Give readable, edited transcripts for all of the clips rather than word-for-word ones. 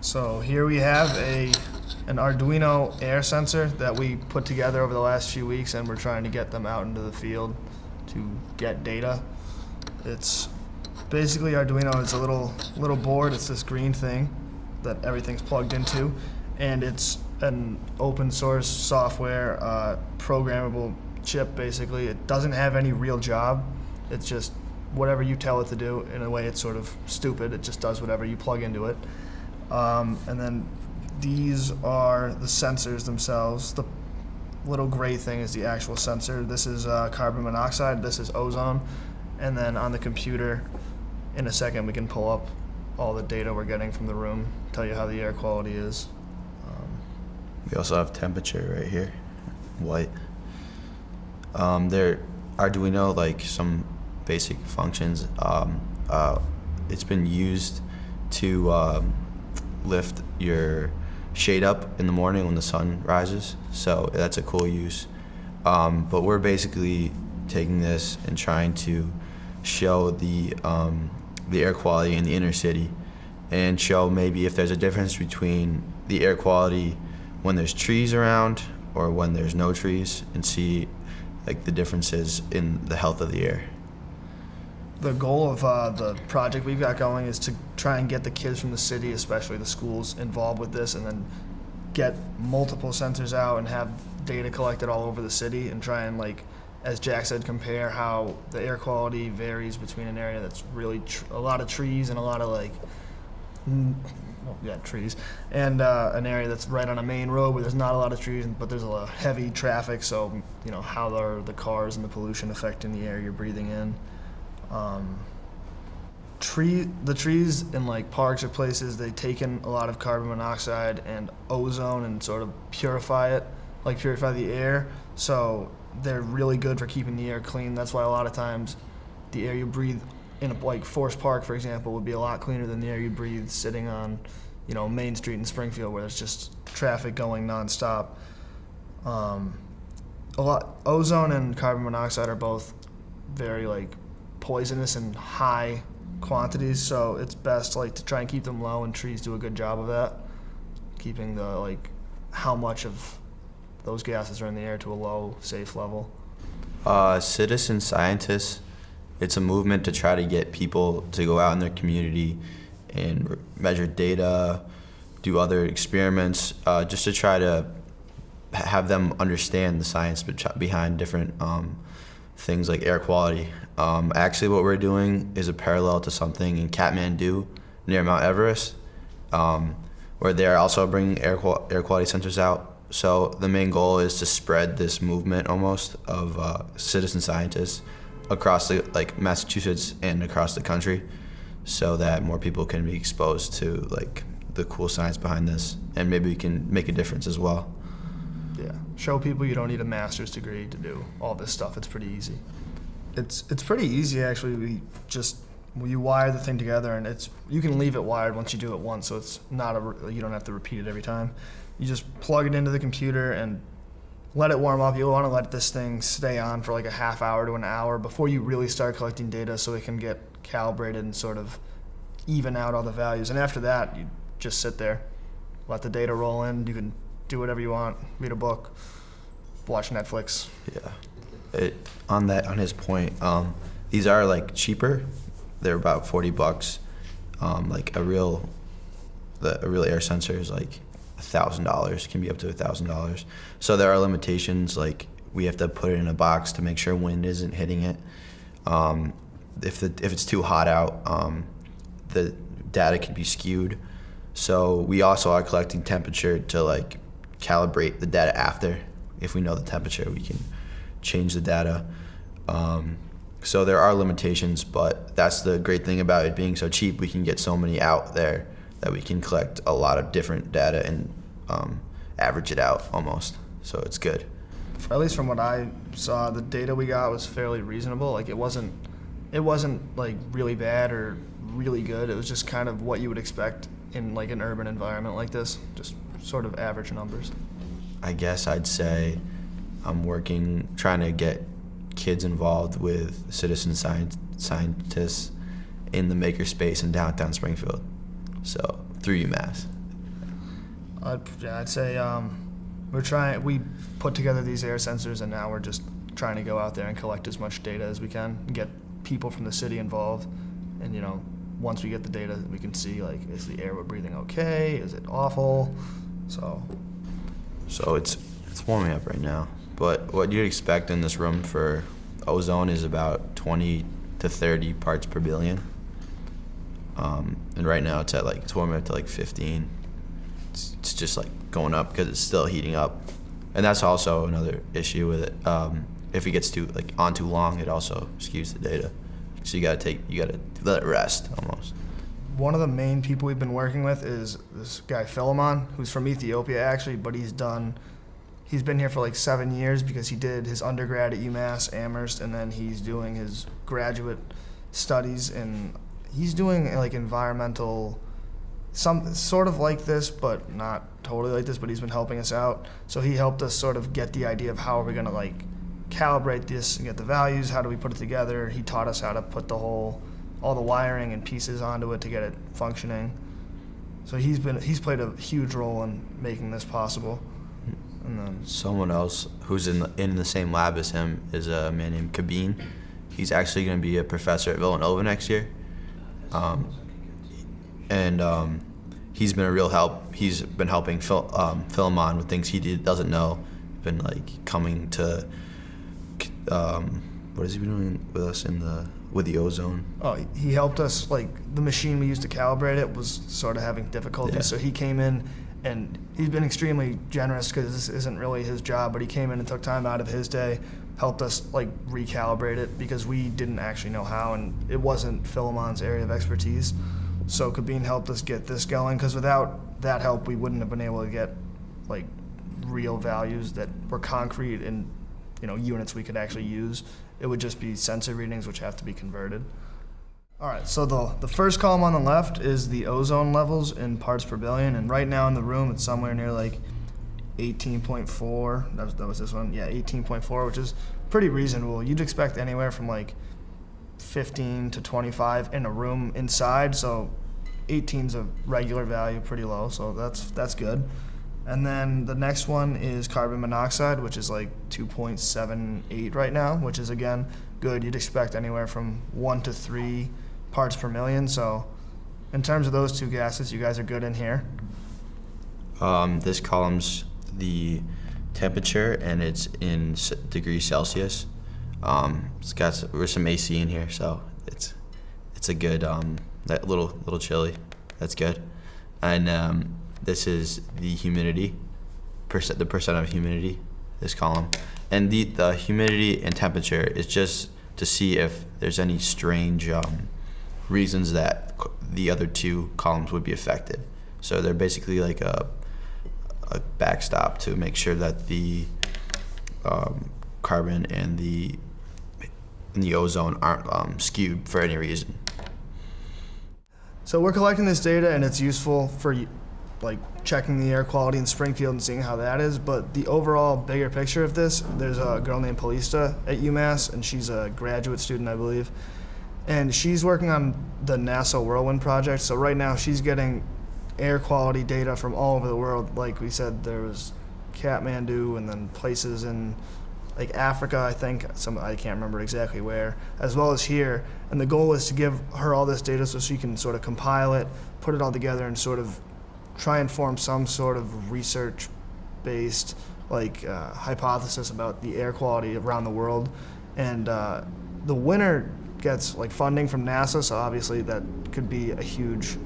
So here we have an Arduino air sensor that we put together over the last few weeks, and we're trying to get them out into the field to get data. It's basically Arduino is a little board. It's this green thing that everything's plugged into, and it's an open source software programmable chip. Basically, it doesn't have any real job. It's just whatever you tell it to do. In a way, it's sort of stupid. It just does whatever you plug into it. And then these are the sensors themselves. The little gray thing is the actual sensor. This is carbon monoxide. This is ozone. And then on the computer, in a second, we can pull up all the data we're getting from the room, tell you how the air quality is. We also have temperature right here, white. They're Arduino, like some basic functions. It's been used to lift your shade up in the morning when the sun rises, so that's a cool use. But we're basically taking this and trying to show the air quality in the inner city, and show maybe if there's a difference between the air quality when there's trees around or when there's no trees, and see like the differences in the health of the air. The goal of the project we've got going is to try and get the kids from the city, especially the schools, involved with this, and then get multiple sensors out and have data collected all over the city, and try and, like, as Jack said, compare how the air quality varies between an area that's really a lot of trees and a lot of, like, trees, and an area that's right on a main road where there's not a lot of trees, but there's a lot of heavy traffic, so, you know, how are the cars and the pollution affecting the air you're breathing in. The trees in, like, parks or places, they take in a lot of carbon monoxide and ozone and sort of purify the air, so they're really good for keeping the air clean. That's why a lot of times the air you breathe in a, like, Forest Park, for example, would be a lot cleaner than the air you breathe sitting on, you know, Main Street in Springfield, where there's just traffic going nonstop. Ozone and carbon monoxide are both very, like, poisonous in high quantities, so it's best, like, to try and keep them low, and trees do a good job of that, keeping the, like, how much of those gases are in the air to a low, safe level. Citizen scientists, it's a movement to try to get people to go out in their community and measure data, do other experiments, just to try to have them understand the science behind different things like air quality. Actually, what we're doing is a parallel to something in Kathmandu near Mount Everest, where they're also bringing air quality sensors out. So the main goal is to spread this movement almost of citizen scientists across Massachusetts and across the country, so that more people can be exposed to, like, the cool science behind this, and maybe we can make a difference as well. Yeah, show people you don't need a master's degree to do all this stuff. It's pretty easy. It's pretty easy, actually. You wire the thing together, and you can leave it wired once you do it once, so it's not you don't have to repeat it every time. You just plug it into the computer and let it warm up. You'll want to let this thing stay on for like a half hour to an hour before you really start collecting data, so it can get calibrated and sort of even out all the values. And after that, you just sit there, let the data roll in. You can do whatever you want, read a book, watch Netflix. Yeah. On his point, these are, like, cheaper. They're about $40. Like a real air sensor is like $1,000, can be up to $1,000. So there are limitations, like we have to put it in a box to make sure wind isn't hitting it. If it's too hot out, the data can be skewed. So we also are collecting temperature to, like, calibrate the data after. If we know the temperature, we can change the data. So there are limitations, but that's the great thing about it being so cheap. We can get so many out there that we can collect a lot of different data and average it out almost. So it's good. At least from what I saw, the data we got was fairly reasonable. Like, it wasn't like really bad or really good. It was just kind of what you would expect in, like, an urban environment like this, just sort of average numbers. I guess I'd say I'm trying to get kids involved with citizen scientists in the makerspace in downtown Springfield, so through UMass. I'd say we put together these air sensors, and now we're just trying to go out there and collect as much data as we can and get people from the city involved. And, once we get the data, we can see, like, is the air we're breathing okay? Is it awful? So it's warming up right now. But what you'd expect in this room for ozone is about 20 to 30 parts per billion. And right now it's warming up to like 15. It's just like going up because it's still heating up. And that's also another issue with it. If it gets on too long, it also skews the data. So you gotta let it rest almost. One of the main people we've been working with is this guy Philemon, who's from Ethiopia actually, but he's been here for like 7 years because he did his undergrad at UMass Amherst, and then he's doing his graduate studies, and he's doing like environmental, some sort of like this, but not totally like this, but he's been helping us out. So he helped us sort of get the idea of how are we gonna like calibrate this and get the values, how do we put it together. He taught us how to put all the wiring and pieces onto it to get it functioning. So he's played a huge role in making this possible. And then Someone else who's in the same lab as him is a man named Kabin. He's actually going to be a professor at Villanova next year. He's been a real help. He's been helping Philemon with things he doesn't know. Been like coming to, what has he been doing with us with the ozone? Oh, he helped us, like the machine we used to calibrate it was sort of having difficulties. Yeah. So he came in, and he's been extremely generous because this isn't really his job, but he came in and took time out of his day, helped us like recalibrate it because we didn't actually know how, and it wasn't Philemon's area of expertise. So Kabin helped us get this going, because without that help, we wouldn't have been able to get like real values that were concrete and units we could actually use. It would just be sensor readings which have to be converted. All right, so the first column on the left is the ozone levels in parts per billion, and right now in the room it's somewhere near like 18.4. That was this one, yeah, 18.4, which is pretty reasonable. You'd expect anywhere from like 15 to 25 in a room inside, so 18's a regular value, pretty low, so that's good. And then the next one is carbon monoxide, which is like 2.78 right now, which is again good. You'd expect anywhere from 1 to 3 parts per million. So in terms of those two gases, you guys are good in here. This column's the temperature, and it's in degrees Celsius. There's some AC in here, so it's a good that little chilly. That's good. And this is the humidity, the percent of humidity, this column. And the humidity and temperature is just to see if there's any strange reasons that the other two columns would be affected. So they're basically like a backstop to make sure that the carbon and the ozone aren't skewed for any reason. So we're collecting this data, and it's useful for like checking the air quality in Springfield and seeing how that is, but the overall bigger picture of this, there's a girl named Polista at UMass, and she's a graduate student, I believe, and she's working on the NASA Whirlwind project. So right now she's getting air quality data from all over the world. Like we said, there was Kathmandu, and then places in like Africa, I think, I can't remember exactly where, as well as here, and the goal is to give her all this data so she can sort of compile it, put it all together, and sort of try and form some sort of research-based hypothesis about the air quality around the world. And the winner gets like funding from NASA, so obviously that could be a huge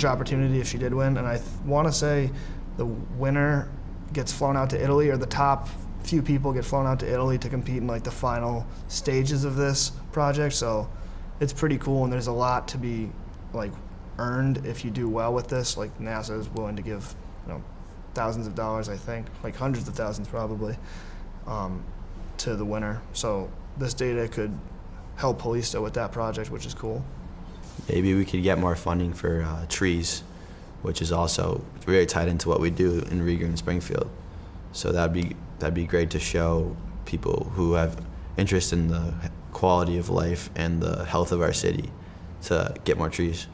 opportunity if she did win. And I want to say the winner gets flown out to Italy, or the top few people get flown out to Italy to compete in like the final stages of this project. So it's pretty cool, and there's a lot to be like earned if you do well with this. Like NASA is willing to give thousands of dollars, I think, like hundreds of thousands probably, to the winner. So this data could help Polista with that project, which is cool. Maybe we could get more funding for trees, which is also very tied into what we do in Rieger and Springfield. So that'd be great to show people who have interest in the quality of life and the health of our city to get more trees.